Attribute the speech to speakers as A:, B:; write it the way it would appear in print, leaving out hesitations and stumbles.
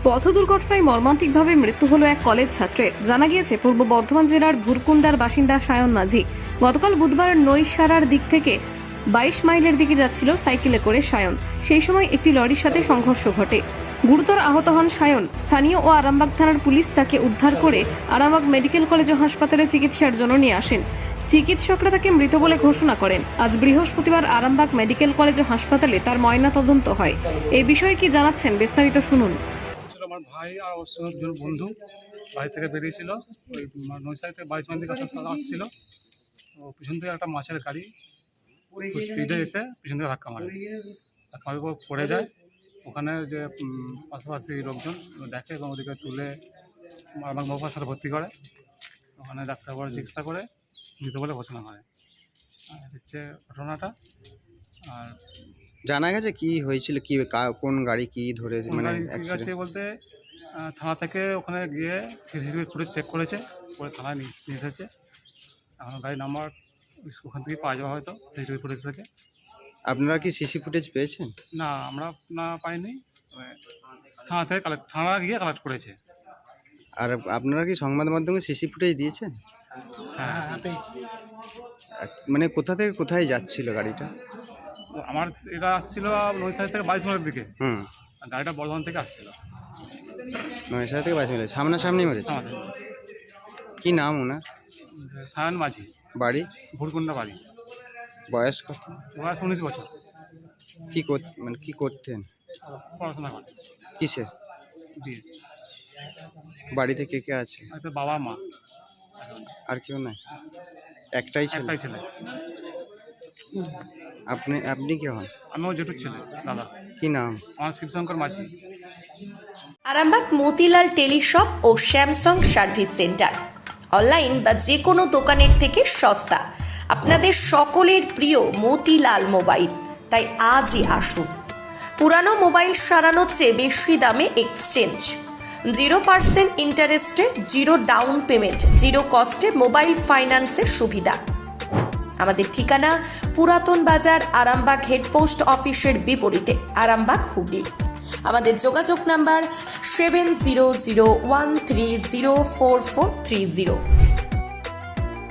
A: পথ দুর্ঘটনায় মর্মান্তিকভাবে মৃত্যু হলো এক কলেজ ছাত্রের। জানা গিয়েছে পূর্ব বর্ধমান জেলার ভুরকুন্ডার বাসিন্দা সায়ন মাঝি গতকাল বুধবার নৈসারার দিক থেকে 22 মাইলের দিকে যাচ্ছিল সাইকেলে করে সায়ন। সেই সময় একটি লরির সাথে সংঘর্ষ ঘটে। গুরুতর আহত হন সায়ন। স্থানীয় ও আরামবাগ থানার পুলিশ তাকে উদ্ধার করে আরামবাগ মেডিকেল কলেজ ও হাসপাতালে চিকিৎসার জন্য নিয়ে আসেন। চিকিৎসকরা তাকে মৃত বলে ঘোষণা করেন। আজ বৃহস্পতিবার আরামবাগ মেডিকেল কলেজ ও হাসপাতালে তার ময়নাতদন্ত হয়। এই বিষয়ে কি জানাচ্ছেন বিস্তারিত শুনুন।
B: আমার ভাই আর ওর সঙ্গে দুজন বন্ধু বাড়ি থেকে বেরিয়েছিল, ওই নৈসারি থেকে 22 মাইল দিকে আসছিল। তো পিছন থেকে একটা মাছের গাড়ি স্পিডে এসে পিছন থেকে ধাক্কা মারে, পড়ে যায়। ওখানে যে পাশাপাশি লোকজন দেখে এবং ওদিকে তুলে আমার বাবার সাথে ভর্তি করে। ওখানে ডাক্তার বলে চিকিৎসা করে মৃত বলে ঘোষণা করে। হচ্ছে ঘটনাটা। আর
C: জানা গেছে কি হয়েছিল, কি কোন গাড়ি কি ধরে মানে
B: ঠিক আছে বলতে থানা থেকে ওখানে গিয়ে সিসিটিভি ফুটেজ চেক করেছে, পরে থানায় নিয়ে এসেছে। এখন গাড়ির নাম্বার ওখান থেকে পাওয়া যাওয়া হয়তো সিসিটিভি ফুটেজ থেকে।
C: আপনারা কি সিসি ফুটেজ পেয়েছেন?
B: না, আমরা না পাইনি, থানা থেকে থানা গিয়ে কালেক্ট করেছে।
C: আর আপনারা কি সংবাদ মাধ্যমে সিসি ফুটেজ দিয়েছেন?
B: হ্যাঁ পেয়েছি।
C: মানে কোথা থেকে কোথায় যাচ্ছিল গাড়িটা?
B: আমার এটা আসছিল নৈসারি থেকে 22 মাইলের দিকে। গাড়িটা বর্ধমান থেকে আসছিল।
C: নৈসারি থেকে 22 মাইল সামনাসামনি মেরেছে। কি নাম ওনার?
B: সায়ন মাঝি,
C: বাড়ি
B: ভুরকুন্ডা বাড়ি।
C: বয়স কত?
B: বয়স 19 বছর।
C: মানে কি করতেন?
B: পড়াশোনা করে।
C: কিসে?
B: বিয়ে।
C: বাড়িতে কে কে আছে?
B: বাবা মা
C: আর কেউ নাই? একটাই
B: ছেলে।
C: আপনি কি হন?
B: আমি ওর জেঠুর ছেলে, দাদা।
C: কি নাম?
B: আমার শিবশঙ্কর মাঝি।
D: আরামবাগ মতিলাল টেলিশপ ও স্যামসাং সার্ভিস সেন্টার অনলাইন বা যে কোনো দোকানের থেকে সস্তা। আপনাদের সকলের প্রিয় মতিলাল মোবাইল, তাই আজই আসুন। পুরানো মোবাইল সারানোর চেয়ে বেশি দামে এক্সচেঞ্জ, 0% ইন্টারেস্টে, 0 ডাউন পেমেন্ট, 0 কস্টে মোবাইল ফাইন্যান্সের সুবিধা। আমাদের ঠিকানা পুরাতন বাজার, আরামবাগ হেডপোস্ট অফিসের বিপরীতে, আরামবাগ, হুগলি। আমাদের যোগাযোগ নাম্বার 7001304430।